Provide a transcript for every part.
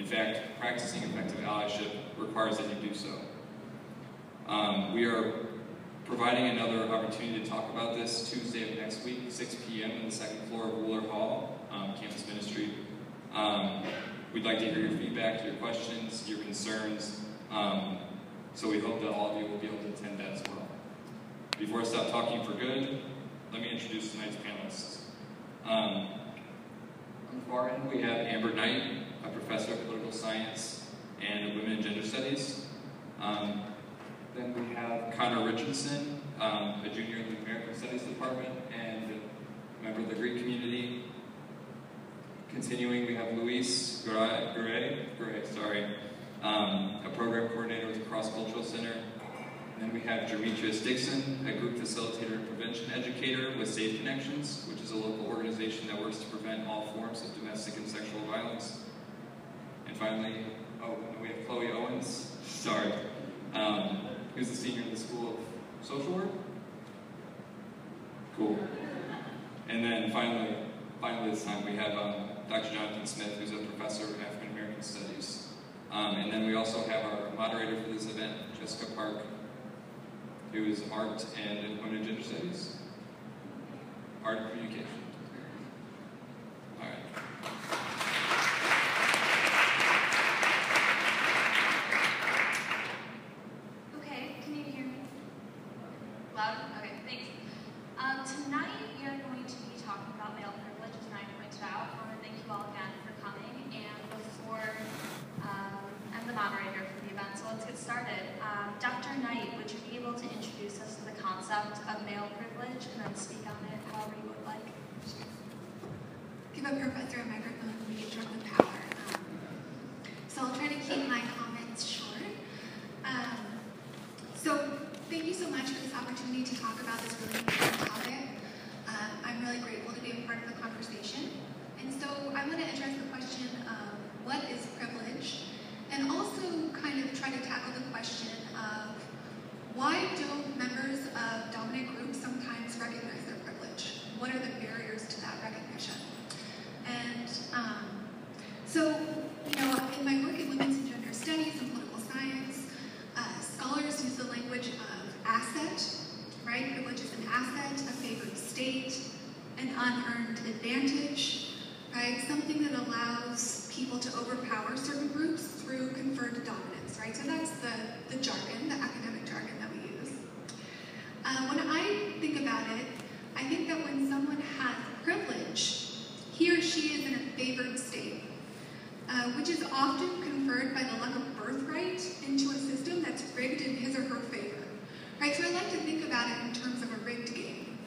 In fact, practicing effective allyship requires that you do so. We are providing another opportunity to talk about this Tuesday of next week, 6 p.m. on the second floor of Wooler Hall, Campus Ministry. We'd like to hear your feedback, your questions, your concerns, so we hope that all of you will be able to attend that as well. Before I stop talking for good, let me introduce tonight's panelists. On the far end, we have Amber Knight, a professor of political science and women and gender studies. Then we have Connor Richardson, a junior in the American Studies Department and a member of the Greek community. Continuing, we have Luis Gray, a program coordinator with the Cross-Cultural Center. And then we have Demetrius Dixon, a group facilitator and prevention educator with Safe Connections, which is a local organization that works to prevent all forms of domestic and sexual violence. And finally, we have Chloe Owens, who's a senior in the School of Social Work. Cool. And then finally this time, we have Dr. Jonathan Smith, who's a professor of African American Studies. And then we also have our moderator for this event, Jessica Park, who is art and women and gender studies. Art and communication. All right. Okay, can you hear me? Loud? Okay, thanks. Tonight we are going to be talking about male privilege, as I pointed out. I want to thank you all again for coming, and before I'm the moderator for the event, so let's get started. Dr. Knight, would you be able to introduce us to the concept of male privilege and then speak on it however you would like? Give a professor a microphone and we can turn the power. So I'll try to keep my comments short. So thank you so much for this opportunity to talk about this really important topic. I'm really grateful to be a part of the conversation. And so I want to address the question of what is privilege, and also kind of try to tackle the question of why don't members of dominant groups sometimes recognize their privilege? What are the barriers to that recognition? And in my work in women's and gender studies and political science, scholars use the language of asset, right? Privilege is an asset, a favored state, an unearned advantage, right? Something that allows people to overpower certain groups through conferred dominance, right? So that's the jargon, the academic jargon that we use. When I think about it, I think that when someone has privilege, he or she is in a favored state, which is often conferred by the luck of birthright into a system that's rigged in his or her favor, right? So I like to think about it in terms of a rigged game.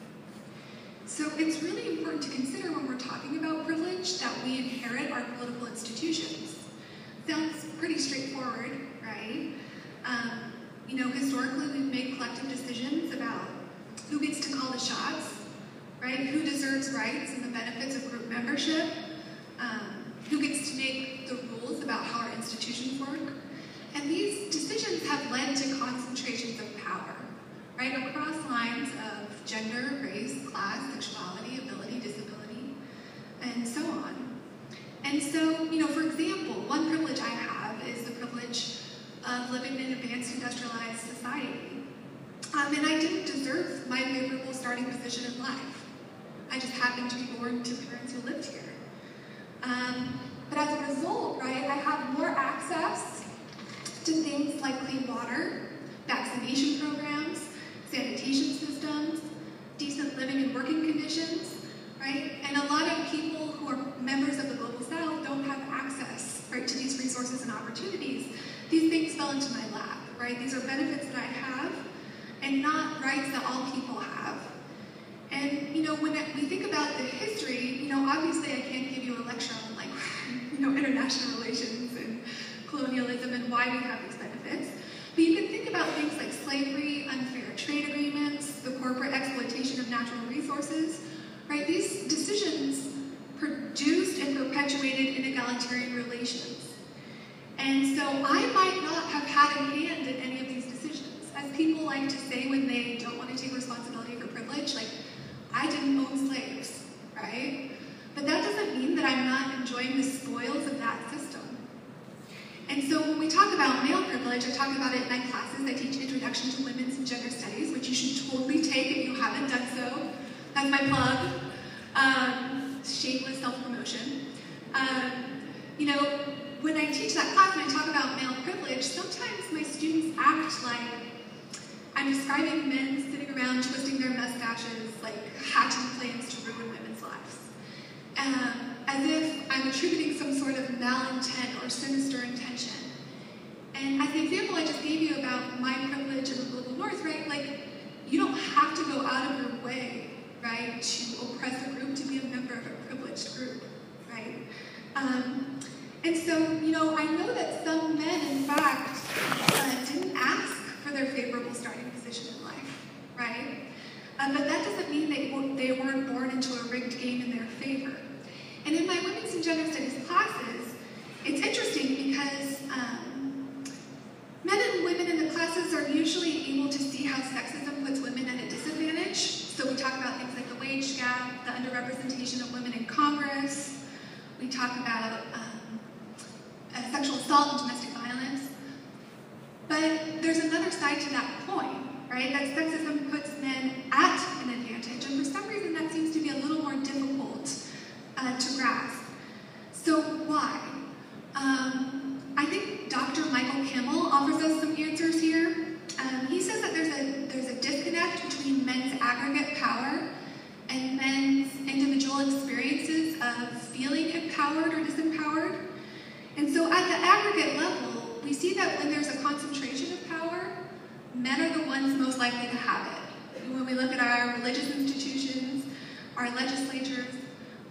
So it's really important to consider when we're talking about privilege that we inherit our political institutions. Sounds pretty straightforward, right? Historically we've made collective decisions about who gets to call the shots, right? Who deserves rights and the benefits of group membership, who gets to make the rules about how our institutions work. And these decisions have led to concentrations of power, right? Across lines of gender, race, class, sexuality, ability, disability, and so on. And so, for example, one privilege I have is the privilege of living in an advanced industrialized society. And I didn't deserve my favorable starting position in life. I just happened to be born to parents who lived here. But as a result, right, I have more access to things like clean water, vaccination programs, sanitation systems, decent living and working conditions, right? And a lot of people who are members of the Global South don't have access, right, to these resources and opportunities. These things fell into my lap, right? These are benefits that I have and not rights that all people have. And, when we think about the history, obviously I can't give you a lecture on, international relations and colonialism and why we have these benefits. But you can think about things like slavery, unfair trade agreements, the corporate exploitation of natural resources, right? These decisions produced and perpetuated inegalitarian relations. And so I might not have had a hand in any of these decisions. As people like to say when they don't want to take responsibility for privilege, like, I didn't own slaves, right? But that doesn't mean that I'm not enjoying the spoils of that system, talk about male privilege, I talk about it in my classes. I teach Introduction to Women's and Gender Studies, which you should totally take if you haven't done so. That's my plug. Shameless self-promotion. You know, when I teach that class and I talk about male privilege, sometimes my students act like I'm describing men sitting around twisting their mustaches, like hatching plans to ruin women's lives. As if I'm attributing some sort of malintent or sinister intention. And as the example I just gave you about my privilege in the global north, right, like, you don't have to go out of your way, right, to oppress a group to be a member of a privileged group, right? And so, you know, I know that some men, in fact, didn't ask for their favorable starting position in life, right? But that doesn't mean they weren't born into a rigged game in their favor. And in my women's and gender studies classes, it's interesting because men and women in the classes are usually able to see how sexism puts women at a disadvantage. So we talk about things like the wage gap, the underrepresentation of women in Congress. We talk about sexual assault and domestic violence. But there's another side to that coin, right? That sexism puts men at an advantage, and for some reason that seems to be a little more difficult to grasp. So why? I think Dr. Michael Kimmel offers us some answers here. He says that there's a disconnect between men's aggregate power and men's individual experiences of feeling empowered or disempowered. And so at the aggregate level, we see that when there's a concentration of power, men are the ones most likely to have it. When we look at our religious institutions, our legislatures,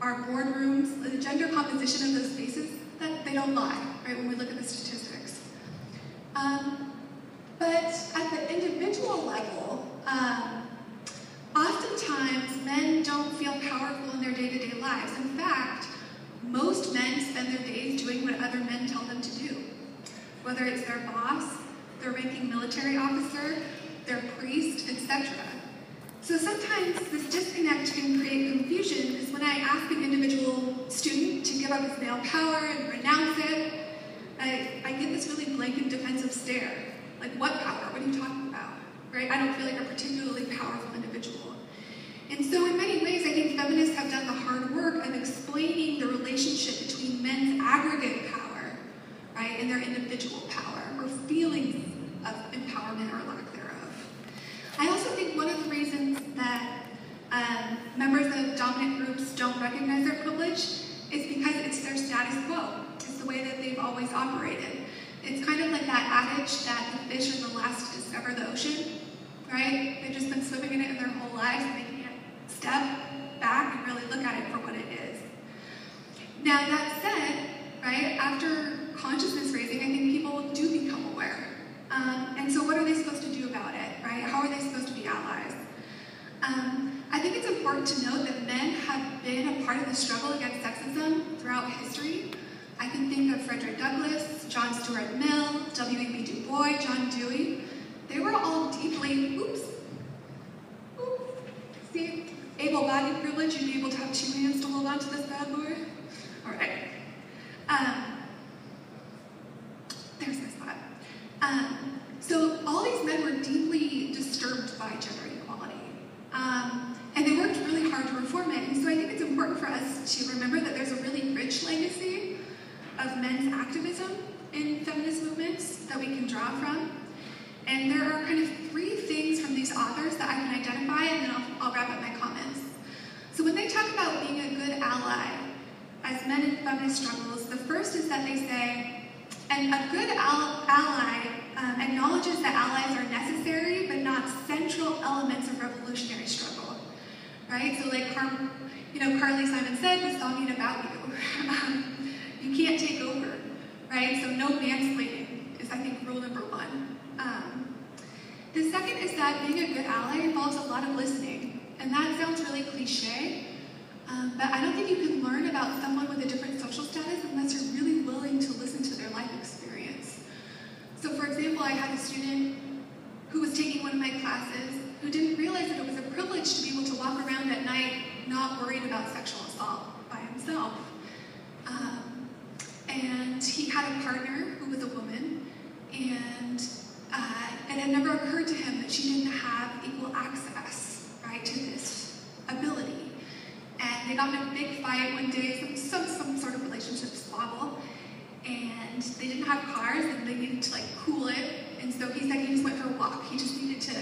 our boardrooms, the gender composition of those spaces, that they don't lie, right, when we look at the statistics. But at the individual level, oftentimes men don't feel powerful in their day-to-day lives. In fact, most men spend their days doing what other men tell them to do, whether it's their boss, their ranking military officer, their priest, etc. So sometimes this disconnect can create confusion because when I ask an individual student to give up his male power and renounce it, I get this really blanket defensive stare. Like, what power? What are you talking about? Right? I don't feel like a particularly powerful individual. And so in many ways, I think feminists have done the hard work of explaining the relationship between men's aggregate power, right, and their individual power, or feelings of empowerment or lack thereof. I also think one of the reasons that members of dominant groups don't recognize their privilege is because it's their status quo. It's the way that they've always operated. It's kind of like that adage that the fish are the last to discover the ocean, right? They've just been swimming in it their whole lives, and they can't step back and really look at it for what it is. Now that said, right, after consciousness raising, I think people do become aware. And so what are they supposed to do about it, right? How are they supposed to be allies? I think it's important to note that men have been a part of the struggle against sexism throughout history. I can think of Frederick Douglass, John Stuart Mill, W.E.B. Du Bois, John Dewey. They were all deeply, see, able-bodied privilege, you'd be able to have two hands to hold on to this bad boy. All right. There's my spot. So all these men were deeply disturbed by gender inequality. And they worked really hard to reform it. And so I think it's important for us to remember that there's a really rich legacy of men's activism in feminist movements that we can draw from. And there are kind of three things from these authors that I can identify, and then I'll wrap up my comments. So when they talk about being a good ally as men in feminist struggles, the first is that they say, and a good ally acknowledges that allies are necessary, but not central elements of revolutionary struggle, right? So like Carly Simon said, the song ain't about you. You can't take over, right? So no mansplaining is, I think, rule number one. The second is that being a good ally involves a lot of listening. And that sounds really cliche, but I don't think you can learn about someone with a different social status unless you're really willing to listen to their life experience. So for example, I had a student who was taking one of my classes who didn't realize that it was a privilege to be able to walk around at night not worried about sexual assault by himself. And he had a partner who was a woman, And it had never occurred to him that she didn't have equal access, right, to this ability. And they got in a big fight one day, some sort of relationship squabble, and they didn't have cars and they needed to like cool it. And so he said he just went for a walk. He just needed to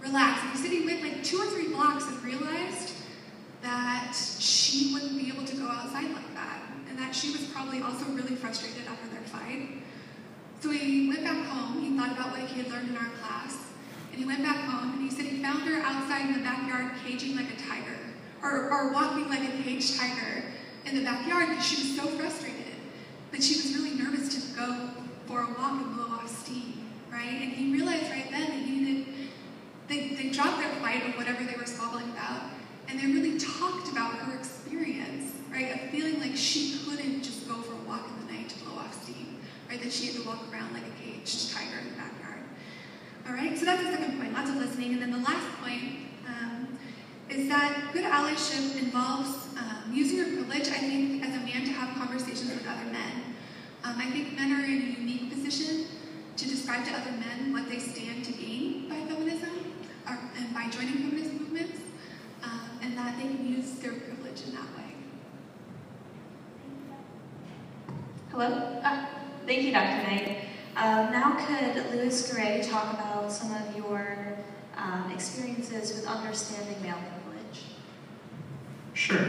relax. And he said he went like 2 or 3 blocks and realized that she wouldn't be able to go outside like that, and that she was probably also really frustrated after their fight. So he went back home. He thought about what he had learned in our class, and he went back home and he said he found her outside in the backyard caging like a tiger, or walking like a caged tiger in the backyard because she was so frustrated that she was really nervous to go for a walk and blow off steam, right? And he realized right then that he needed, they dropped their fight or whatever they were squabbling about, and they really talked about her experience, right, of feeling like she couldn't just go for a walk in the night to blow off steam, right, that she had to walk around like a caged tiger in the backyard. All right, so that's the second point, lots of listening. And then the last point is that good allyship involves using your privilege, I think, as a man to have conversations with other men. I think men are in a unique position to describe to other men what they stand to gain by feminism and by joining feminist movements, and that they can use their privilege in that way. Hello? Thank you, Dr. Knight. Now could Louis Gray talk about some of your experiences with understanding male privilege? Sure.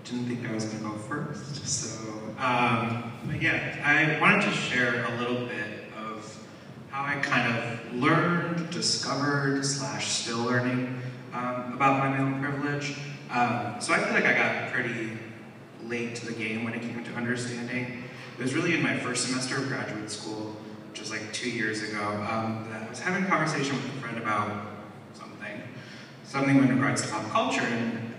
Didn't think I was going to go first. So, but yeah, I wanted to share a little bit of how I kind of learned, discovered, / still learning about my male privilege. So I feel like I got pretty late to the game when it came to understanding. It was really in my first semester of graduate school, which was like 2 years ago, that I was having a conversation with a friend about something in regards to pop culture, and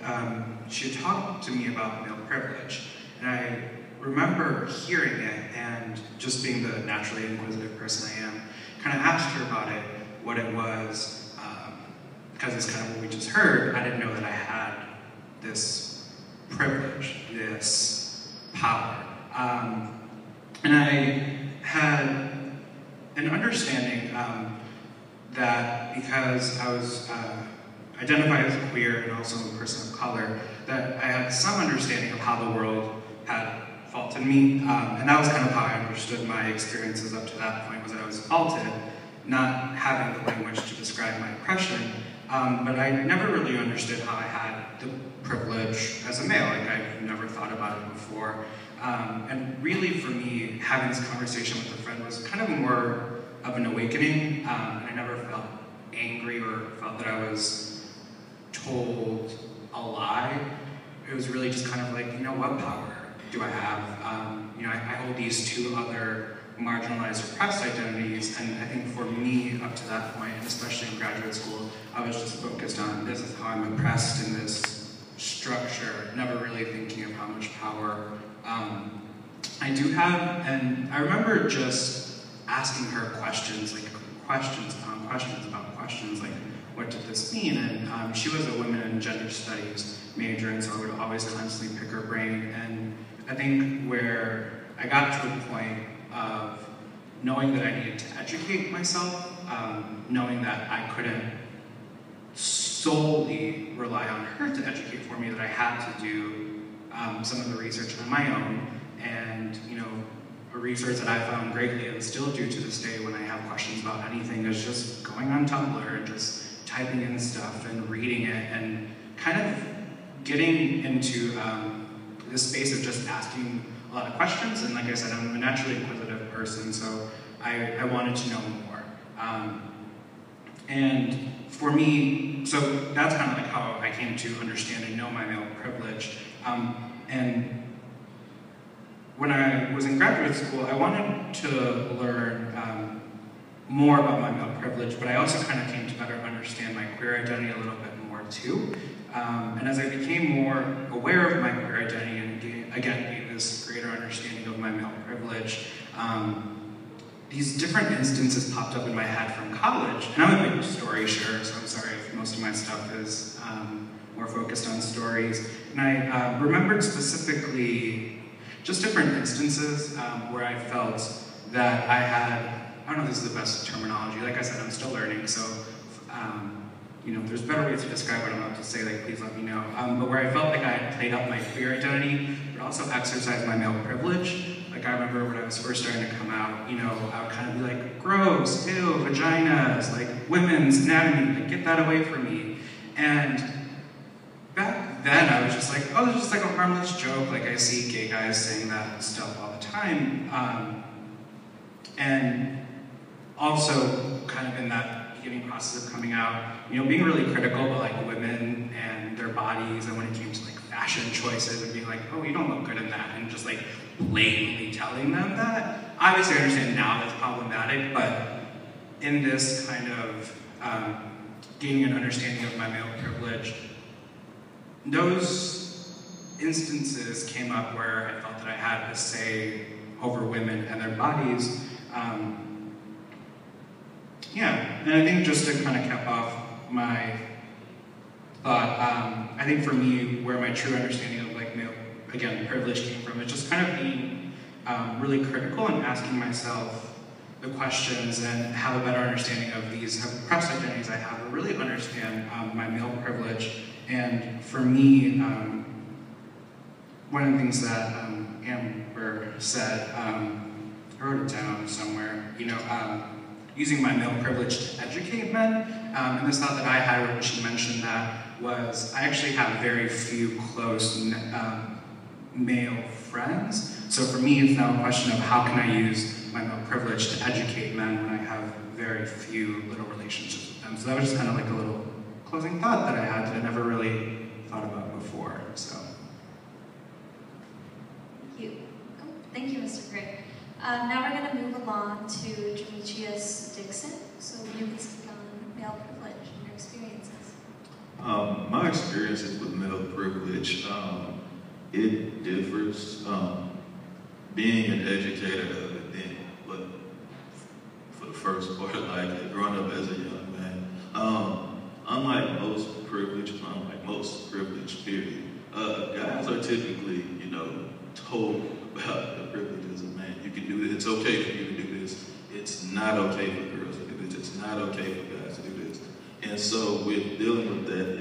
she had talked to me about male privilege. And I remember hearing it, and just being the naturally inquisitive person I am, kind of asked her about it, what it was, because it's kind of what we just heard. I didn't know that I had this privilege, this power. And I had an understanding that because I was identified as queer and also a person of color, that I had some understanding of how the world had faulted me. And that was kind of how I understood my experiences up to that point, was that I was faulted, not having the language to describe my oppression. But I never really understood how I had the privilege as a male. Like, I've never thought about it before. And really, for me, having this conversation with a friend was kind of more of an awakening. I never felt angry or felt that I was told a lie. It was really just kind of like, you know, what power do I have? You know, I hold these 2 other marginalized, oppressed identities, and I think for me, up to that point, and especially in graduate school, I was just focused on, this is how I'm oppressed in this structure, never really thinking of how much power I do have. And I remember just asking her questions, like questions upon questions about questions, like, what did this mean? And she was a women and gender studies major, and so I would always constantly pick her brain. And I think where I got to a point of knowing that I needed to educate myself, knowing that I couldn't solely rely on her to educate for me, that I had to do some of the research on my own. And, you know, a resource that I found greatly, and still do to this day when I have questions about anything, is just going on Tumblr and just typing in stuff and reading it, and kind of getting into this space of just asking a lot of questions. And like I said, I'm a naturally inquisitive person, so I wanted to know more. And for me, so that's kind of like how I came to understand and know my male privilege. And when I was in graduate school, I wanted to learn more about my male privilege, but I also kind of came to better understand my queer identity a little bit more too. And as I became more aware of my queer identity and again gained this greater understanding of my male privilege, these different instances popped up in my head from college. And I'm a big story sharer, so I'm sorry if most of my stuff is more focused on stories. And I remembered specifically just different instances where I felt that I had I don't know if this is the best terminology. Like I said, I'm still learning, so you know, there's better ways to describe what I'm about to say, like please let me know. But where I felt like I had played up my queer identity, but also exercised my male privilege. Like I remember when I was first starting to come out, you know, I would kind of be like, gross, ew, vaginas, like women's anatomy, like get that away from me. And back then I was just like, oh, it's just like a harmless joke. Like I see gay guys saying that stuff all the time. And also kind of in that beginning process of coming out, you know, being really critical about like women and their bodies, and when it came to like fashion choices and being like, oh, you don't look good in that, and just like blatantly telling them that. Obviously I understand now that's problematic, but in this kind of gaining an understanding of my male privilege, those instances came up where I felt that I had a say over women and their bodies. Yeah, and I think just to kind of cap off my thought, I think for me, where my true understanding of like male, again, privilege came from, is just kind of being really critical and asking myself the questions and have a better understanding of these oppressed identities I have, or really understand my male privilege. And for me, one of the things that Amber said, I wrote it down somewhere, you know, using my male privilege to educate men. And this thought that I had when she mentioned that was, I actually have very few close male friends. So for me, it's now a question of how can I use my male privilege to educate men when I have very few little relationships with them. So that was just kind of like a little closing thought that I had that I never really thought about before, so. Thank you. Oh, thank you, Mr. Gray. Now we're going to move along to Demetrius Dixon. So you can speak on male privilege and your experiences. My experiences with male privilege, it differs. Being an educator of it, then, but for the first part, like growing up as a young man, unlike most privileged period, guys are typically, you know, told about the privileges of man. You can do this, it's okay for you to do this. It's not okay for girls to do this. It's not okay for guys to do this. And so with dealing with that,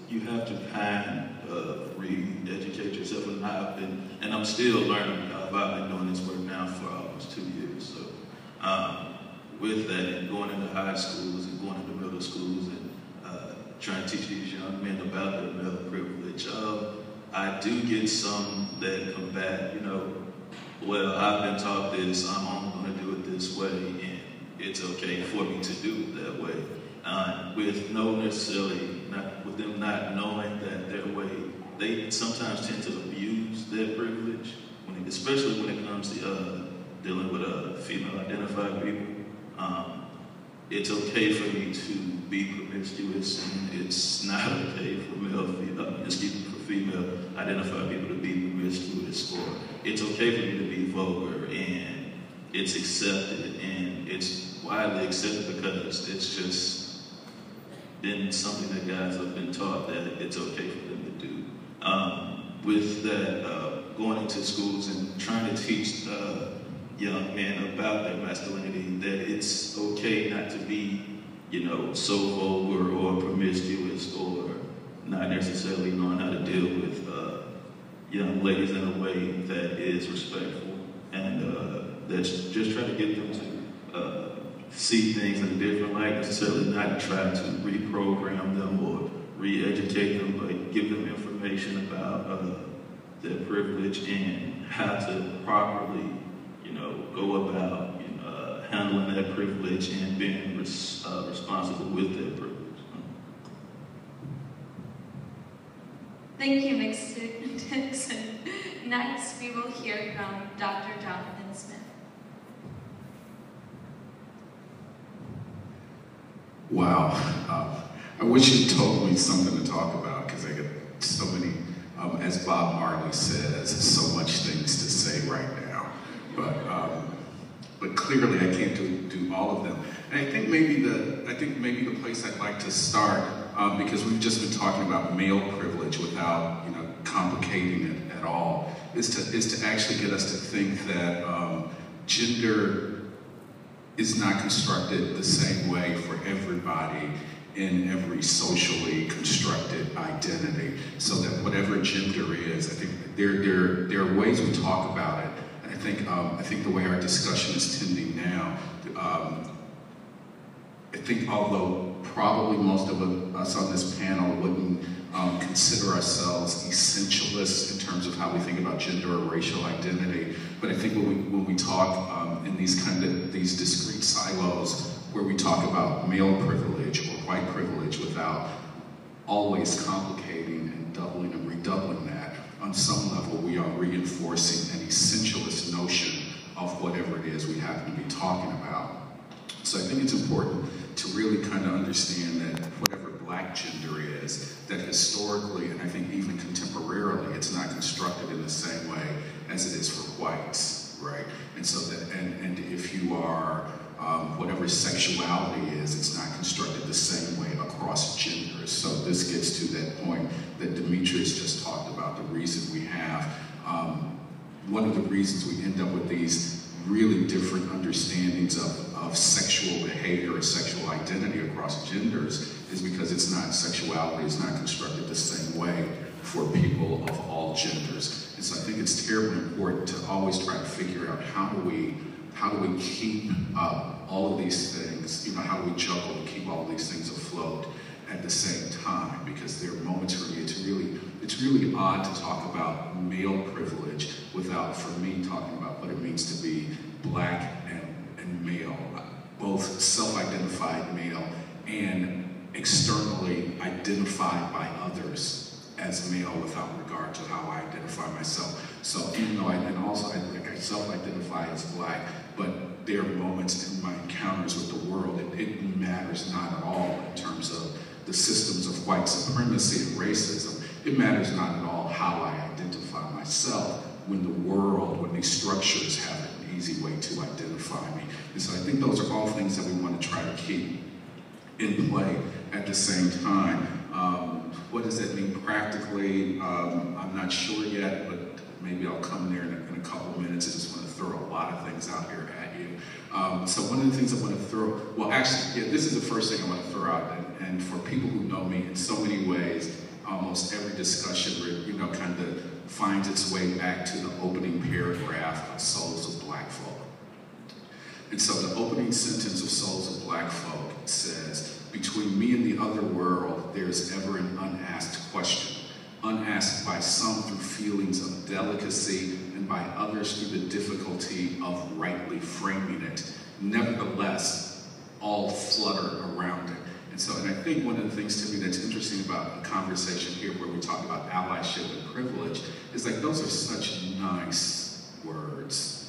you have to kind of re-educate yourself. And I'm still learning. I've been doing this work now for almost 2 years. So with that, and going into high schools and going into middle schools and trying to teach these young men about their male privilege, I do get some that combat, you know, well, I've been taught this, I'm only going to do it this way, and it's okay for me to do it that way. With them not knowing that their way, they sometimes tend to abuse their privilege, especially when it comes to dealing with female identified people. It's okay for me to be promiscuous, and it's not okay for female identified people to be promiscuous, or it's okay for me to be vulgar, and it's accepted, and it's widely accepted because it's just been something that guys have been taught that it's okay for them to do. With that, going into schools and trying to teach young men about their masculinity, that it's okay not to be, you know, so vulgar or promiscuous, or not necessarily knowing how to deal with young ladies in a way that is respectful, and that's just trying to get them to see things in a different light, necessarily not try to reprogram them or re-educate them, but give them information about their privilege and how to properly, you know, go about handling that privilege and being responsible with that privilege. Thank you, Mr. Dixon. Next, we will hear from Dr. Jonathan Smith. Wow. I wish you'd told me something to talk about, because I get so many, as Bob Marley says, so much things to say right now. But clearly I can't do all of them. And I think maybe the place I'd like to start, because we've just been talking about male privilege without, you know, complicating it at all, is to actually get us to think that gender is not constructed the same way for everybody in every socially constructed identity. So that whatever gender is, I think there are ways we talk about it. And I think the way our discussion is tending now, I think although probably most of us on this panel wouldn't consider ourselves essentialists in terms of how we think about gender or racial identity, but I think when we talk in these discrete silos where we talk about male privilege or white privilege without always complicating and doubling and redoubling that, on some level we are reinforcing an essentialist notion of whatever it is we happen to be talking about. So I think it's important to really kind of understand that whatever black gender is, that historically and I think even contemporarily, it's not constructed in the same way as it is for whites, right? And so that, and if you are whatever sexuality is, it's not constructed the same way across genders. So this gets to that point that Demetrius just talked about, the reason we have, one of the reasons we end up with these really different understandings of sexual behavior or sexual identity across genders is because sexuality is not constructed the same way for people of all genders. And so I think it's terribly important to always try to figure out how do we keep all of these things, how do we juggle and keep all of these things afloat at the same time, because there are moments for me it's really odd to talk about male privilege without, for me, talking about what it means to be black and male, both self-identified male and externally identified by others as male without regard to how I identify myself. So even though I self-identify as black, but there are moments in my encounters with the world, it matters not at all in terms of the systems of white supremacy and racism. It matters not at all how I identify myself when these structures have an easy way to identify me. And so I think those are all things that we want to try to keep in play at the same time. What does that mean practically? I'm not sure yet, but maybe I'll come there in a couple minutes. I just want to throw a lot of things out here at you. So one of the things I want to this is the first thing I want to throw out, and for people who know me in so many ways, almost every discussion kind of finds its way back to the opening paragraph of Souls of Black Folk. And so the opening sentence of Souls of Black Folk says, "Between me and the other world, there is ever an unasked question, unasked by some through feelings of delicacy and by others through the difficulty of rightly framing it. Nevertheless, all flutter around it." And I think one of the things to me that's interesting about the conversation here where we talk about allyship and privilege is like those are such nice words.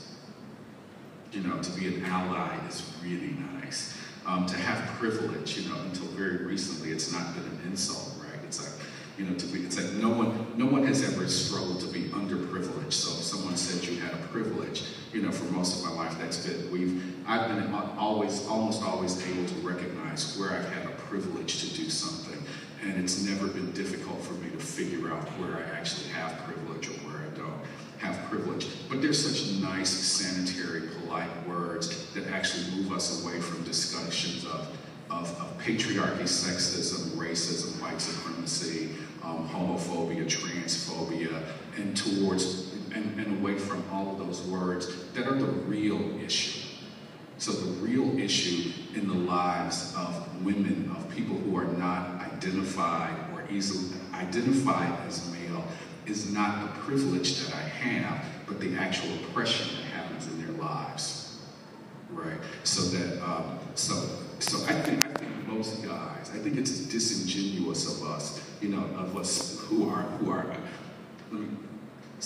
To be an ally is really nice. To have privilege, until very recently, it's not been an insult, right? It's like, it's like no one has ever struggled to be underprivileged. So if someone said you had a privilege, for most of my life, I've been almost always able to recognize where I've had a privilege to do something, and it's never been difficult for me to figure out where I actually have privilege or where I don't have privilege. But there's such nice, sanitary, polite words that actually move us away from discussions of patriarchy, sexism, racism, white supremacy, homophobia, transphobia, and away from all of those words that are the real issue. So the real issue in the lives of women, of people who are not identified or easily identified as male, is not the privilege that I have, but the actual oppression that happens in their lives, right? So that, so I think most guys, I think it's disingenuous of us, of us who are.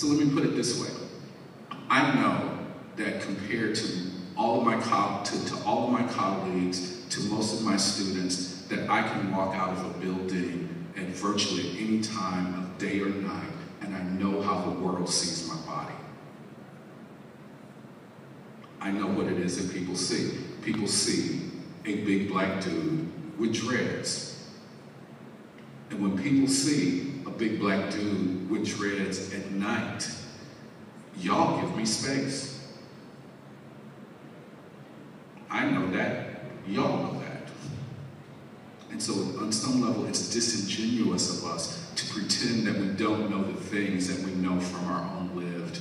Let me put it this way. I know that compared to all of my colleagues, to most of my students, that I can walk out of a building at virtually any time of day or night, and I know how the world sees my body. I know what it is that people see. People see a big black dude with dreads. And when people see a big black dude with dreads at night, y'all give me space. I know that, y'all know that. And so on some level, it's disingenuous of us to pretend that we don't know the things that we know from our own lived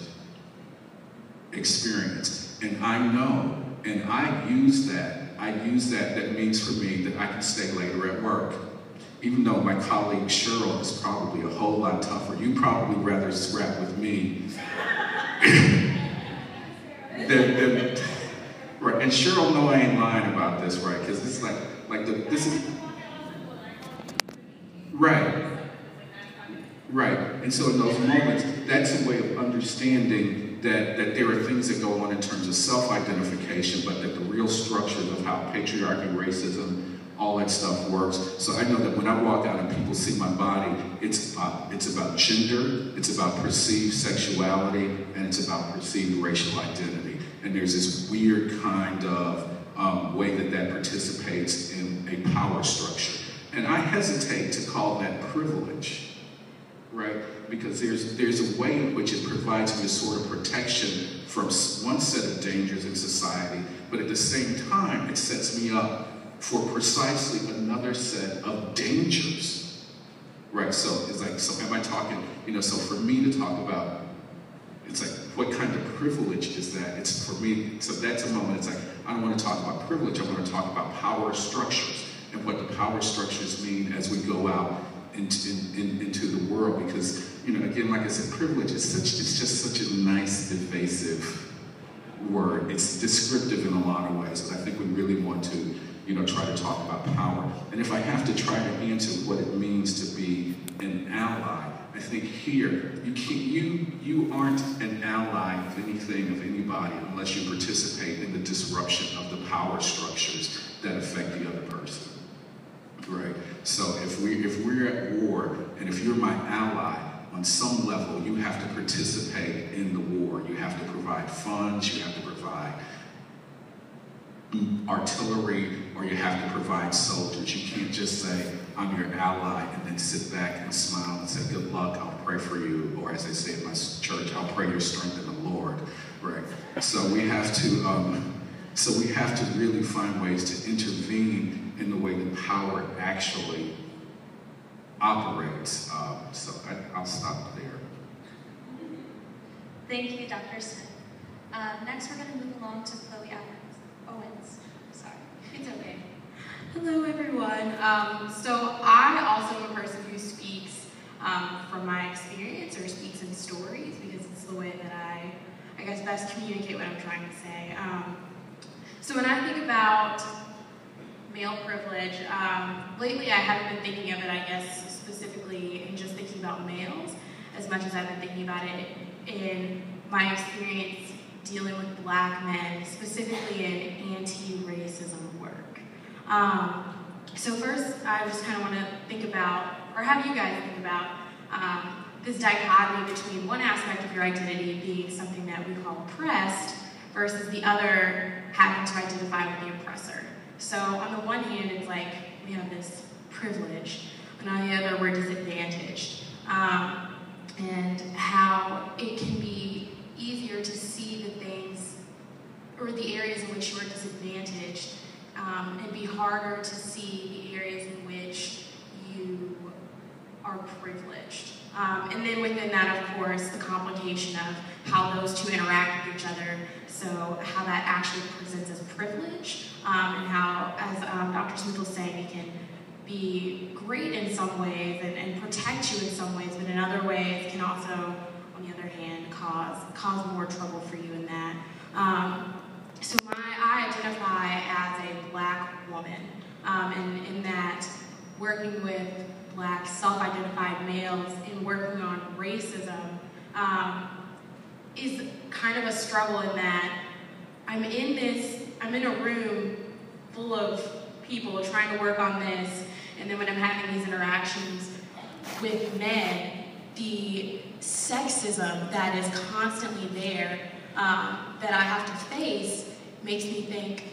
experience. And I know, and I use that. That means for me that I can stay later at work. Even though my colleague Cheryl is probably a whole lot tougher. You probably rather scrap with me than right. And Cheryl know I ain't lying about this, right? Because it's this is right. And so in those moments, that's a way of understanding that there are things that go on in terms of self-identification, but that the real structures of how patriarchy, racism, all that stuff works. So I know that when I walk out and people see my body, it's about gender, it's about perceived sexuality, and it's about perceived racial identity. And there's this weird kind of way that participates in a power structure. And I hesitate to call that privilege, right? Because there's a way in which it provides me a sort of protection from one set of dangers in society, but at the same time, it sets me up for precisely another set of dangers, right? So it's like, so am I talking, so for me to talk about, it's like, what kind of privilege is that? It's for me, so that's a moment, it's like, I don't want to talk about privilege, I want to talk about power structures and what the power structures mean as we go out into the world, because, again, like I said, privilege is just such a nice, evasive word. It's descriptive in a lot of ways, but I think we really want to try to talk about power. And if I have to try to answer what it means to be an ally, I think here, you aren't an ally of anything, of anybody, unless you participate in the disruption of the power structures that affect the other person, right? So if we're at war, and if you're my ally, on some level, you have to participate in the war. You have to provide funds, you have to provide artillery, or you have to provide soldiers. You can't just say, I'm your ally, and then sit back and smile and say, good luck, I'll pray for you. Or as they say in my church, I'll pray your strength in the Lord, right? So we have to really find ways to intervene in the way that power actually operates. So I'll stop there. Thank you, Dr. Smith. Next, we're going to move along to Chloe Owens. Sorry. It's okay. Hello, everyone. So I also am a person who speaks from my experience, or speaks in stories, because it's the way that I guess, best communicate what I'm trying to say. So when I think about male privilege, lately I haven't been thinking of it, I guess, specifically in just thinking about males, as much as I've been thinking about it in my experience dealing with Black men, specifically in anti-racism work. So first, I just kind of want to think about, or have you guys think about, this dichotomy between one aspect of your identity being something that we call oppressed, versus the other having to identify with the oppressor. So on the one hand, it's like we have this privilege, and on the other, we're disadvantaged. And how it can be easier to see the things, or the areas in which you are disadvantaged, and be harder to see the areas in which you are privileged. And then within that, of course, the complication of how those two interact with each other. So how that actually presents as privilege, and how, as Dr. Smith was saying, it can be great in some ways and protect you in some ways, but in other ways can also, on the other hand, cause more trouble for you in that. So I identify as a Black woman, and in that working with Black self-identified males and working on racism is kind of a struggle in that I'm in a room full of people trying to work on this, and then when I'm having these interactions with men, the sexism that is constantly there that I have to face makes me think,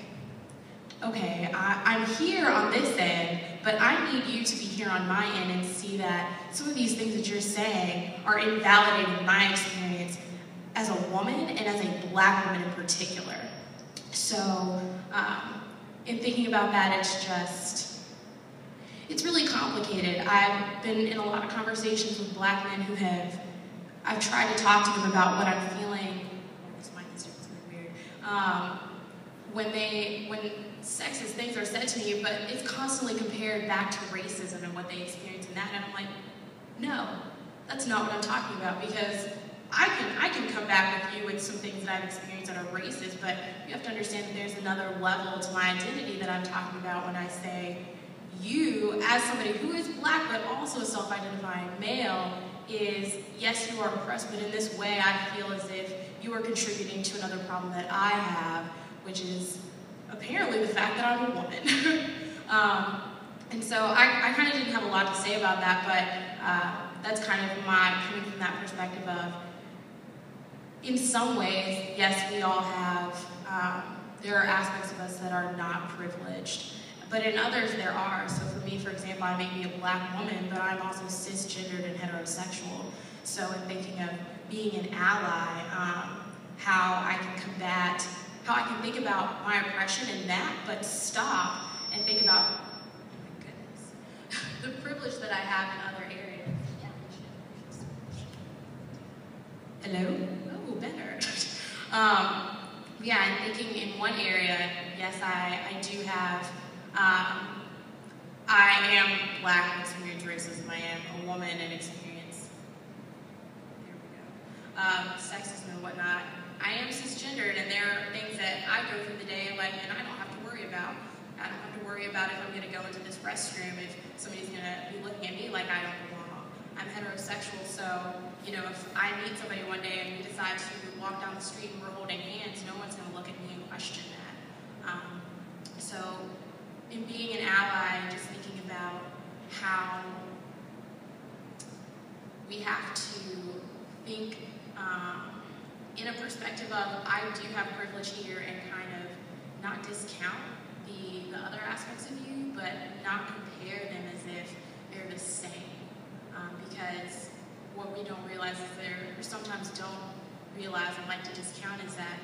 okay, I'm here on this end, but I need you to be here on my end and see that some of these things that you're saying are invalidating my experience as a woman and as a Black woman in particular. So in thinking about that, it's really complicated. I've been in a lot of conversations with Black men who I've tried to talk to them about what I'm feeling. This mic is really weird. When sexist things are said to me, but it's constantly compared back to racism and what they experience in that, and I'm like, no, that's not what I'm talking about, because I can come back with you with some things that I've experienced that are racist, but you have to understand that there's another level to my identity that I'm talking about when I say you, as somebody who is Black but also a self-identifying male, is, yes, you are oppressed, but in this way I feel as if you are contributing to another problem that I have, which is apparently the fact that I'm a woman. And so I kind of didn't have a lot to say about that, but that's kind of coming from that perspective of, in some ways, yes, we all have, there are aspects of us that are not privileged, but in others there are. So for me, for example, I may be a Black woman, but I'm also cisgendered and heterosexual. So in thinking of being an ally, how I can think about my oppression in that, but stop and think about, oh my goodness, the privilege that I have in other areas. Hello? Oh, better. Yeah, and thinking in one area, yes, I do have, I am Black and experience racism. I am a woman and experience, there we go, sexism and whatnot. I am cisgendered, and there are things that I go through the day and I don't have to worry about. I don't have to worry about if I'm going to go into this restroom, if somebody's going to be looking at me like I don't belong. I'm heterosexual, so, if I meet somebody one day and we decide to walk down the street and we're holding hands, no one's going to look at me and question that. So, in being an ally, just thinking about how we have to think in a perspective of, I do have privilege here, and kind of not discount the other aspects of you, but not compare them as if they're the same. Because what we don't realize is or sometimes don't realize and like to discount, is that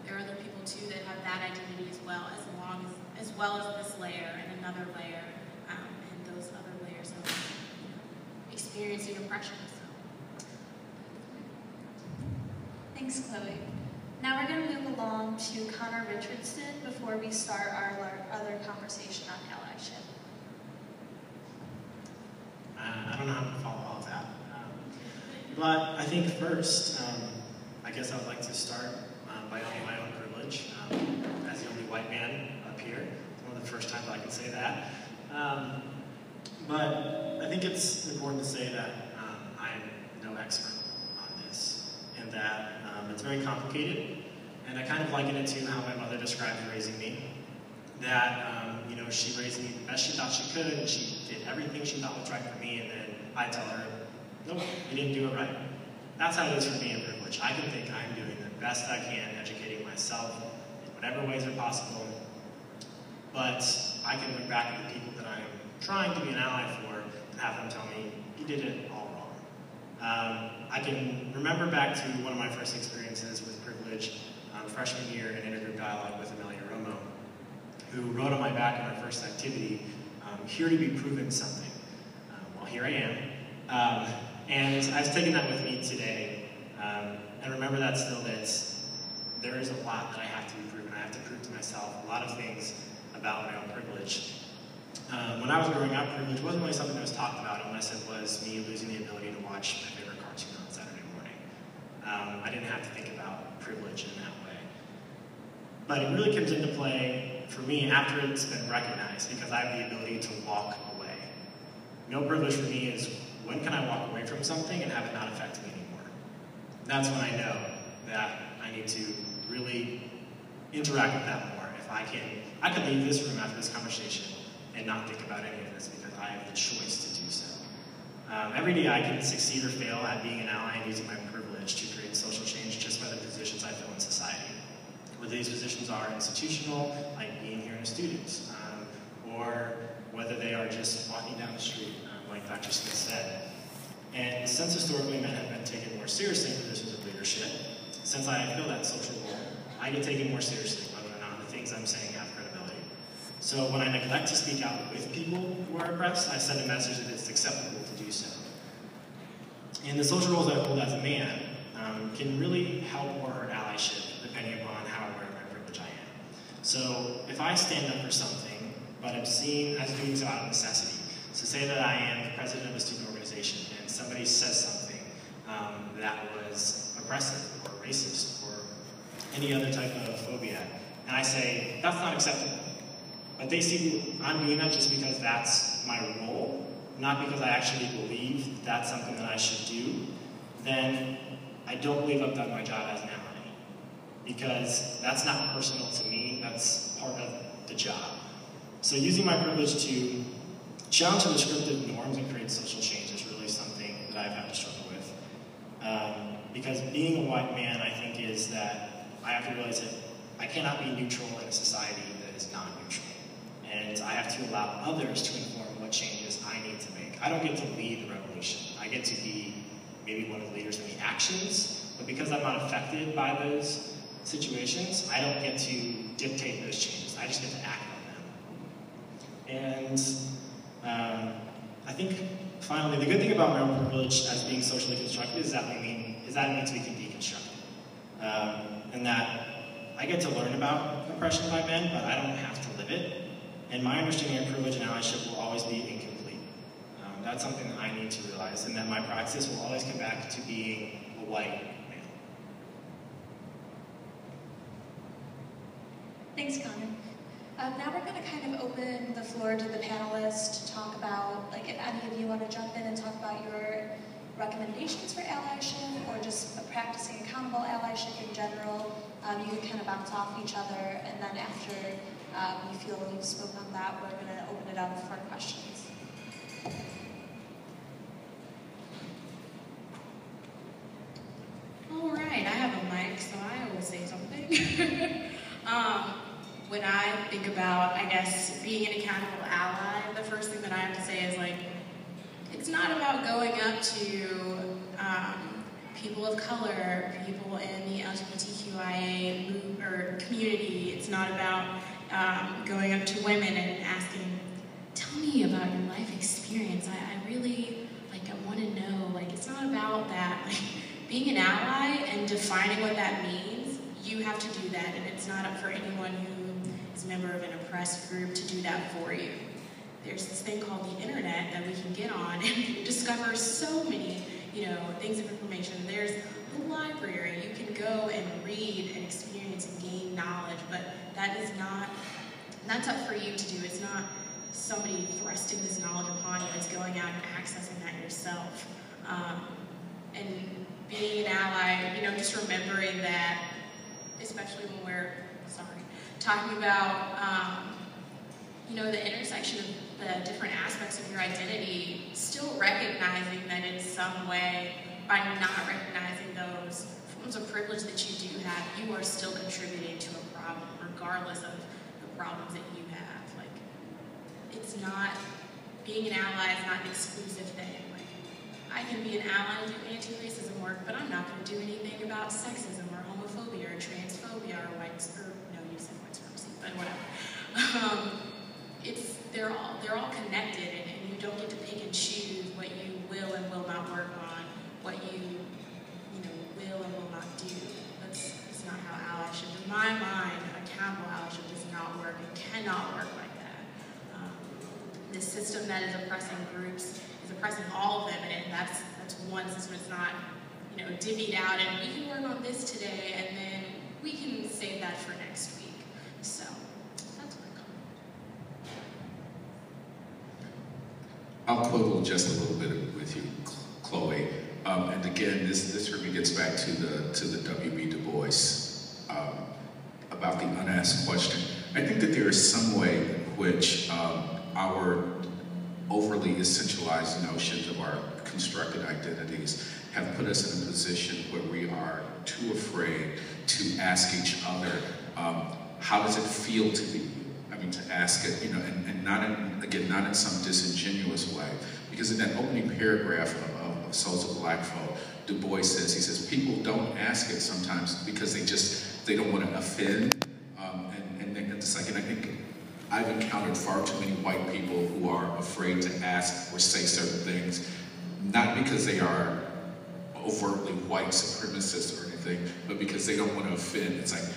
there are other people too that have that identity as well as this layer and another layer, and those other layers of experiencing oppression. Thanks, Chloe. Now we're going to move along to Connor Richardson before we start our other conversation on allyship. I don't know how to follow all of that. But I think first, I guess I would like to start by owning my own privilege. As the only white man up here, it's one of the first times I can say that. But I think it's important to say that I'm no expert on this, and that it's very complicated. And I kind of liken it to how my mother described raising me. That, she raised me the best she thought she could, and she did everything she thought was right for me, and then I tell her, nope, you didn't do it right. That's how it is for me in privilege. I can think I'm doing the best I can, educating myself in whatever ways are possible, but I can look back at the people that I am trying to be an ally for and have them tell me, you did it all wrong. I can remember back to one of my first experiences with privilege, freshman year in intergroup dialogue with Amelia Romo, who wrote on my back in our first activity, here to be proven something. Well, here I am. And I've taken that with me today. And remember that still, that there is a lot that I have to be proven. I have to prove to myself a lot of things about my own privilege. When I was growing up, privilege wasn't really something that was talked about unless it was me losing the ability to watch my favorite cartoon on Saturday morning. I didn't have to think about privilege in that way. But it really comes into play for me after it's been recognized, because I have the ability to walk away. No privilege for me is, when can I walk away from something and have it not affect me anymore? That's when I know that I need to really interact with that more. If I could leave this room after this conversation and not think about any of this, because I have the choice to do so. Every day I can succeed or fail at being an ally and using my privilege to create social change just by the positions I fill in society. Whether these positions are institutional, like being here in a student, or whether they are just walking down the street, like Dr. Smith said. And since historically men have been taken more seriously in positions of leadership, since I feel that social role, I get taken more seriously, whether or not in the I'm saying have credibility. So when I neglect to speak out with people who are oppressed, I send a message that it's acceptable to do so. And the social roles I hold as a man can really help or hurt allyship depending upon how aware of my privilege I am. So if I stand up for something, but I'm seen as doing so out of necessity, so say that I am the president of a student organization and somebody says something that was oppressive or racist or any other type of phobia, and I say, that's not acceptable. But they see I'm doing that just because that's my role, not because I actually believe that's something that I should do, then I don't believe I've done my job as an ally. Because that's not personal to me, that's part of the job. So using my privilege to challenge the descriptive norms and create social change is really something that I've had to struggle with. Because being a white man, I think, is that I have to realize that I cannot be neutral in a society that is not neutral. And I have to allow others to inform what changes I need to make. I don't get to lead the revolution. I get to be maybe one of the leaders in the actions, but because I'm not affected by those situations, I don't get to dictate those changes. I just get to act on them. And I think, finally, the good thing about my own privilege as being socially constructed is that it means we can deconstruct it. And that I get to learn about oppression by men, but I don't have to live it. And my understanding of privilege and allyship will always be incomplete. That's something that I need to realize, and that my praxis will always come back to being a white male. Thanks, Connor. Now we're going to kind of open the floor to the panelists to talk about, like, if any of you want to jump in and talk about your recommendations for allyship or just practicing accountable allyship in general. You can kind of bounce off each other, and then after you feel you've spoken on that, we're going to open it up for questions. All right, I have a mic, so I will say something. When I think about, I guess, being an accountable ally, the first thing that I have to say is, like, it's not about going up to people of color, people in the LGBTQIA community. It's not about going up to women and asking, tell me about your life experience. I really, I want to know. Like, it's not about that. Like, being an ally and defining what that means, you have to do that, and it's not up for anyone who is a member of an oppressed group to do that for you. There's this thing called the internet that we can get on and discover so many, things of information. There's the library. You can go and read and experience and gain knowledge, but that's up for you to do. It's not somebody thrusting this knowledge upon you. It's going out and accessing that yourself. And being an ally, just remembering that, especially when we're, talking about, the intersection of the different aspects of your identity, still recognizing that in some way, by not recognizing those forms of privilege that you do have, you are still contributing to a problem, regardless of the problems that you have. Like, it's not, being an ally is not an exclusive thing. Like, I can be an ally and do anti-racism work, but I'm not going to do anything about sexism or homophobia or transphobia or you said white supremacy, but whatever. They're all connected, and you don't get to pick and choose what you will and will not work on, what you will and will not do. That's not how allyship, in my mind, accountable allyship does not work. It cannot work like that. This system that is oppressing groups is oppressing all of them, and that's one system. It's not divvied out, and we can work on this today, and then we can save that for next week. So that's my comment. I'll quibble just a little bit with you, Chloe. And again, this for me gets back to the W.B. Du Bois about the unasked question. I think that there is some way in which our overly essentialized notions of our constructed identities have put us in a position where we are too afraid to ask each other, how does it feel to be you? I mean, to ask it, and not in some disingenuous way. Because in that opening paragraph of Souls of Black Folk, Du Bois says, people don't ask it sometimes because they don't want to offend, and it's like, and I think I've encountered far too many white people who are afraid to ask or say certain things, not because they are overtly white supremacists or anything, but because they don't want to offend. It's like,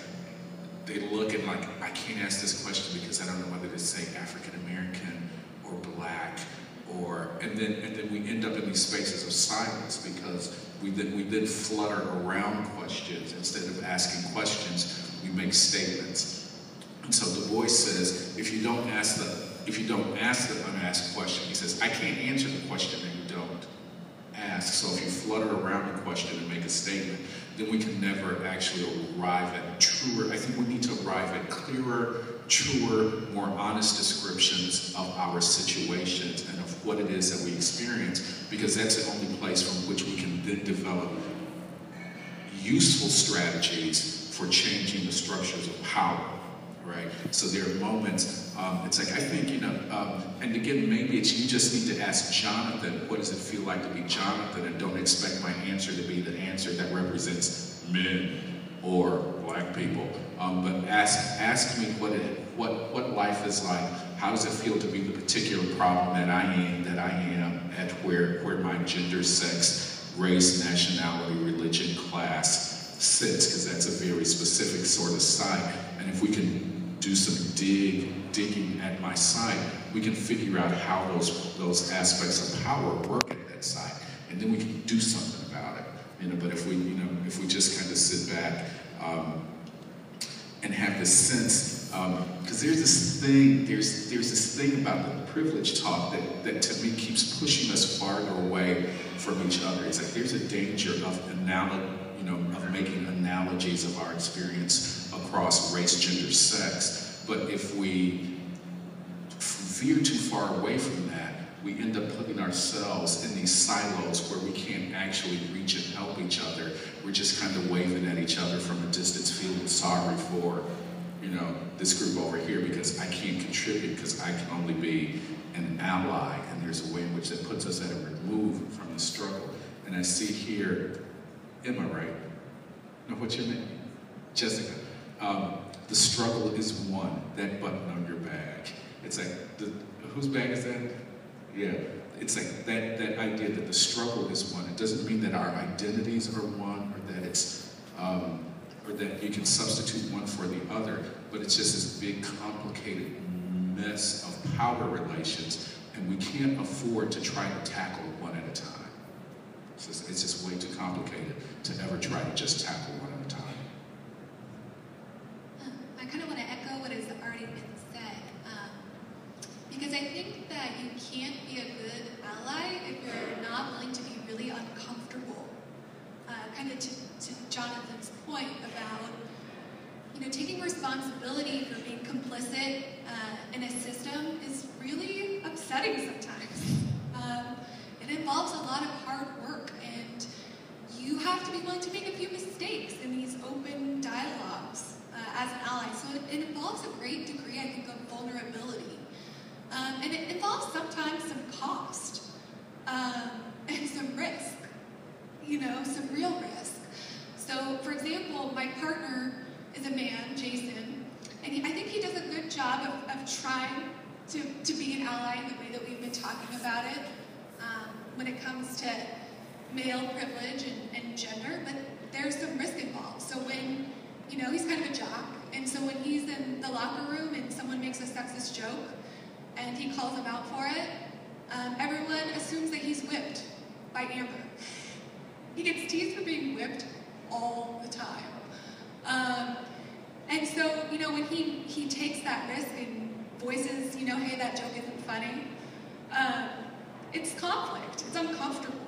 they look and like, I can't ask this question because I don't know whether to say African American or black, or, and then we end up in these spaces of silence because we then flutter around questions. Instead of asking questions, we make statements. And so Du Bois says, if you don't ask the unasked question, he says, I can't answer the question that you don't ask. So if you flutter around a question and make a statement, then we can never actually arrive at truer, I think we need to arrive at clearer, truer, more honest descriptions of our situations and of what it is that we experience, because that's the only place from which we can then develop useful strategies for changing the structures of power, right? So there are moments, it's like, I think, and again, maybe it's you just need to ask Jonathan, what does it feel like to be Jonathan, and don't expect my answer to be the answer that represents men or black people. But ask me what life is like. How does it feel to be the particular problem that I am at where my gender, sex, race, nationality, religion, class sits, because that's a very specific sort of site. And if we can do some digging at my site, we can figure out how those aspects of power work at that site, and then we can do something about it. But if we just kind of sit back and have this sense, because there's this thing about the privilege talk that to me keeps pushing us farther away from each other. It's like there's a danger of making analogies of our experience across race, gender, sex. But if we veer too far away from that, we end up putting ourselves in these silos where we can't actually reach and help each other. We're just kind of waving at each other from a distance, feeling sorry for, this group over here because I can't contribute because I can only be an ally. And there's a way in which that puts us at a remove from the struggle. And I see here, Emma, right? No, what's your name? Jessica. The struggle is won. That button on your bag. It's like, whose bag is that? Yeah. It's like that idea that the struggle is won. It doesn't mean that our identities are one, or that it's, or that you can substitute one for the other, but it's just this big, complicated mess of power relations, and we can't afford to try to tackle one at a time. It's just way too complicated to ever try to just tackle one at a time. I kind of want to echo what has already been said, because I think that you can't be a good ally if you're not willing to be really uncomfortable. Kind of to Jonathan's point about, taking responsibility for being complicit in a system is really upsetting sometimes. It involves a lot of hard work, and you have to be willing to make a few mistakes in these open dialogues as an ally. So it involves a great degree, I think, of vulnerability. And it involves sometimes some cost and some risk, some real risk. So, for example, my partner is a man, Jason, and I think he does a good job of trying to be an ally in the way that we've been talking about it when it comes to male privilege and gender, but there's some risk involved. So when, he's kind of a jock, and so when he's in the locker room and someone makes a sexist joke and he calls him out for it, everyone assumes that he's whipped by Amber. He gets teased for being whipped all the time. And so, when he takes that risk and voices, hey, that joke isn't funny, it's conflict. It's uncomfortable,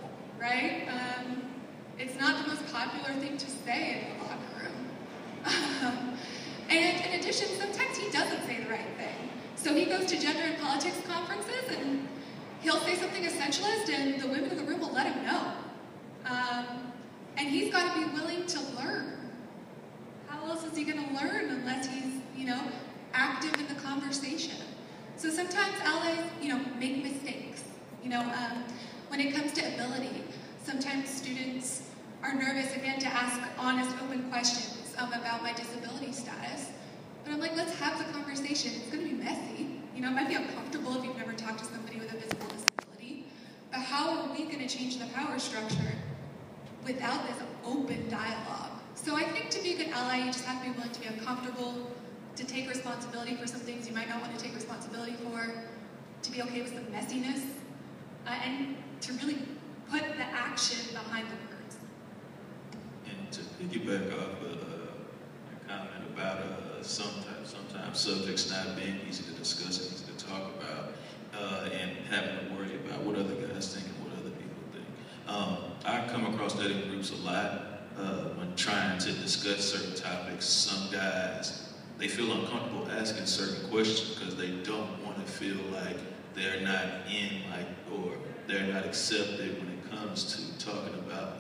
right? It's not the most popular thing to say in the locker room. And in addition, sometimes he doesn't say the right thing. So he goes to gender and politics conferences and he'll say something essentialist and the women in the room will let him know. And he's got to be willing to learn. How else is he going to learn unless he's, active in the conversation? So sometimes allies, make mistakes. When it comes to ability, sometimes students are nervous, again, to ask honest, open questions about my disability status. But I'm like, let's have the conversation. conversation. It's going to be messy. You know, it might be uncomfortable if you've never talked to somebody with a visible disability. But how are we going to change the power structure without this open dialogue? So I think to be a good ally, you just have to be willing to be uncomfortable, to take responsibility for some things you might not want to take responsibility for, to be okay with some messiness, and to really put the action behind the words. And to piggyback off a comment about sometimes subjects not being easy to discuss and easy to talk about, and having to worry about what other guys think and what other people think. I come across that in groups a lot when trying to discuss certain topics. Some guys, they feel uncomfortable asking certain questions because they don't want to feel like they're not or they're not accepted when it comes to talking about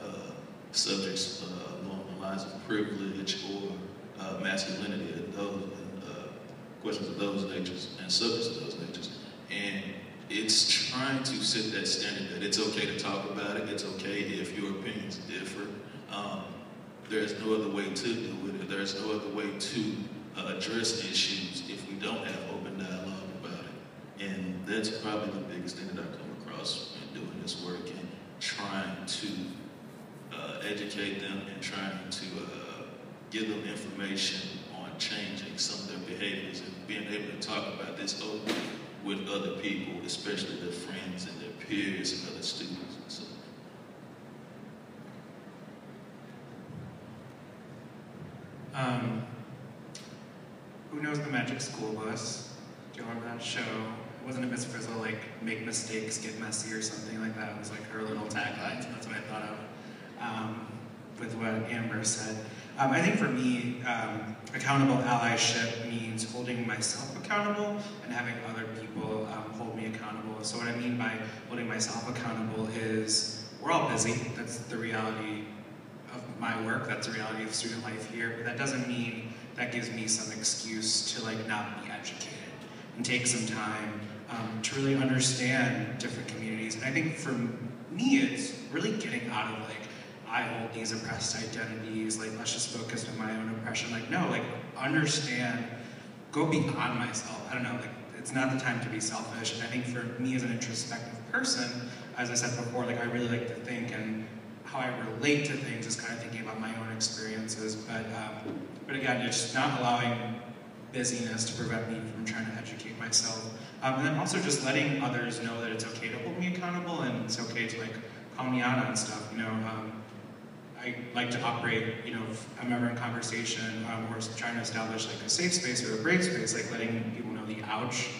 subjects along the lines of privilege or masculinity and questions of those natures and subjects of those natures. And it's trying to set that standard that it's okay to talk about it, it's okay if your opinions differ. There's no other way to do it. There's no other way to address issues if we don't have open dialogue about it. And that's probably the biggest thing that I've come across in doing this work and trying to educate them and trying to give them information on changing some of their behaviors and being able to talk about this openly with other people, especially their friends and their peers and other students and so. Who knows the Magic School Bus? Do you remember that show? Wasn't it Miss Frizzle, like, make mistakes, get messy or something like that? It was like her little tagline, so that's what I thought of with what Amber said. I think for me, accountable allyship means holding myself accountable and having other people hold me accountable. So what I mean by holding myself accountable is we're all busy. That's the reality of my work. That's the reality of student life here. But that doesn't mean that gives me some excuse to like not be educated and take some time to really understand different communities. And I think for me, it's really getting out of like, I hold these oppressed identities, like let's just focus on my own oppression. Like no, like understand, go beyond myself. I don't know, like it's not the time to be selfish. And I think for me as an introspective person, as I said before, like I really like to think, and how I relate to things is kind of thinking about my own experiences. But again, it's not allowing busyness to prevent me from trying to educate myself. And then also just letting others know that it's okay to hold me accountable and it's okay to like call me out on stuff, you know. I like to operate, you know, if I'm ever in conversation or trying to establish like a safe space or a brave space, like letting people know the ouch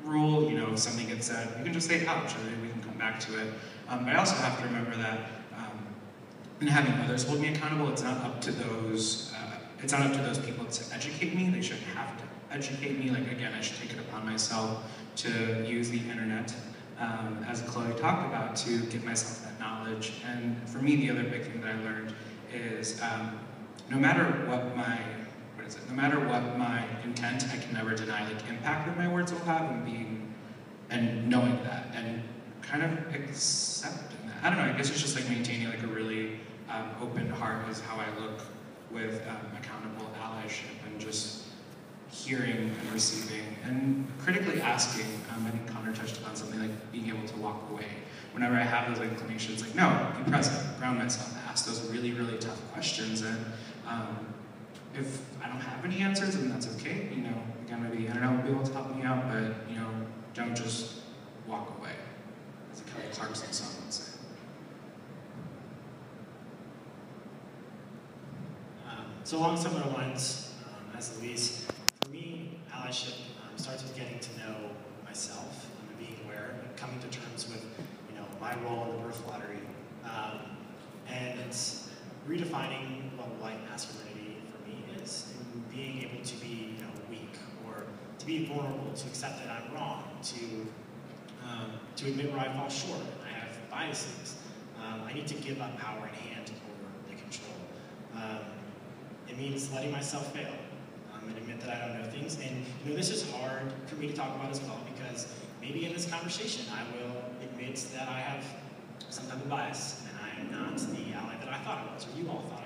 rule, you know, if something gets said, you can just say ouch and then we can come back to it. But I also have to remember that in having others hold me accountable, it's not up to those people to educate me. They shouldn't have to educate me. Like again, I should take it upon myself to use the internet, as Chloe talked about, to give myself that knowledge. And for me, the other big thing that I learned is no matter what my intent, I can never deny the impact that my words will have, and knowing that and kind of accepting that. I don't know. I guess it's just like maintaining like a really open heart is how I look with accountable allyship, and just hearing and receiving and critically asking. I think Connor touched upon something like being able to walk away. Whenever I have those inclinations, like no, be present, ground myself, ask those really, really tough questions. And if I don't have any answers, then that's okay. You know, again, maybe the internet will be able to help me out, but you know, don't just walk away, as a Kelly Clarkson song would say. So along similar lines as Elise, for me, allyship starts with getting to know myself and being aware and coming to terms with, you know, my role in the birth lottery, and it's redefining what white masculinity for me is, and being able to be, you know, weak, or to be vulnerable, to accept that I'm wrong, to admit where I fall short and I have biases. I need to give up power and hand over the control. It means letting myself fail and admit that I don't know things. And you know, this is hard for me to talk about as well, because maybe in this conversation I will admit that I have some type of bias and I am not the ally that I thought I was, or you all thought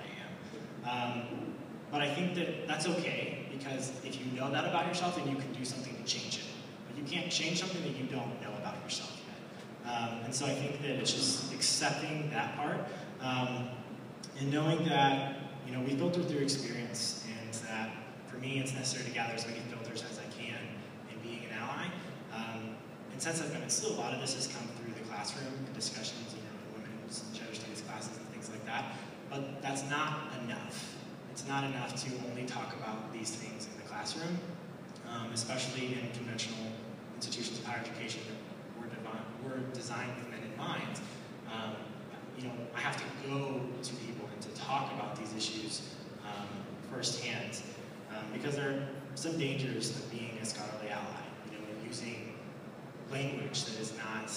I am. But I think that that's okay, because if you know that about yourself, then you can do something to change it. But you can't change something that you don't know about yourself yet. And so I think that it's just accepting that part and knowing that, you know, we filter through experience, and that for me it's necessary to gather as many filters as I can in being an ally. And since I've been at SLU, a lot of this has come through the classroom and discussions, you know, the women's gender studies classes and things like that. But that's not enough. It's not enough to only talk about these things in the classroom, especially in conventional institutions of higher education that were designed with men in mind. You know, I have to go to people and to talk about these issues firsthand, because there are some dangers of being a scholarly ally. You know, using language that is not,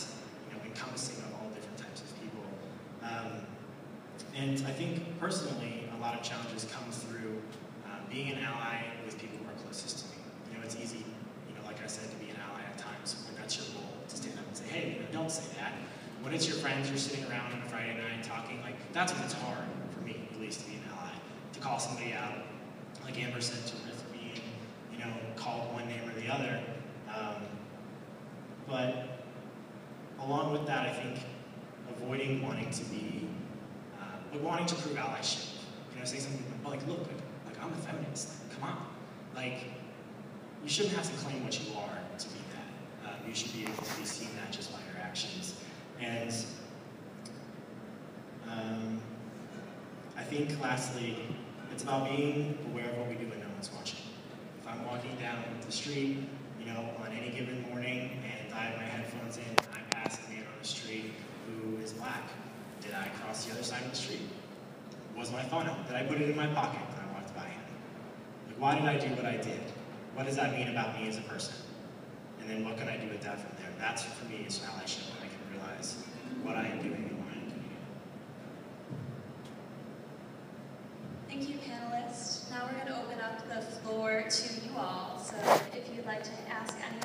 you know, encompassing of all different types of people. And I think personally, a lot of challenges come through being an ally with people who are closest to me. You know, it's easy, you know, like I said, to be an ally at times when that's your role, to stand up and say, hey, you know, don't say that. When it's your friends, you're sitting around on a Friday night talking, like, that's when it's hard, for me at least, to be an ally. To call somebody out, like Amber said, to risk being, you know, called one name or the other. But along with that, I think avoiding wanting to be, wanting to prove allyship. You know, say something like, look, like I'm a feminist. Come on. Like, you shouldn't have to claim what you are to be that. You should be able to be seen that just by your actions. And I think, lastly, it's about being aware of what we do when no one's watching. If I'm walking down the street, you know, on any given morning, and I have my headphones in, and I pass a man on the street who is black, did I cross the other side of the street? Was my phone out? Did I put it in my pocket when I walked by him? Like, why did I do what I did? What does that mean about me as a person? And then what can I do with that from there? That's, for me, is allyship, when I can realize what I am doing and why I'm doing it. Thank you, panelists. Now we're going to open up the floor to you all. So if you'd like to ask any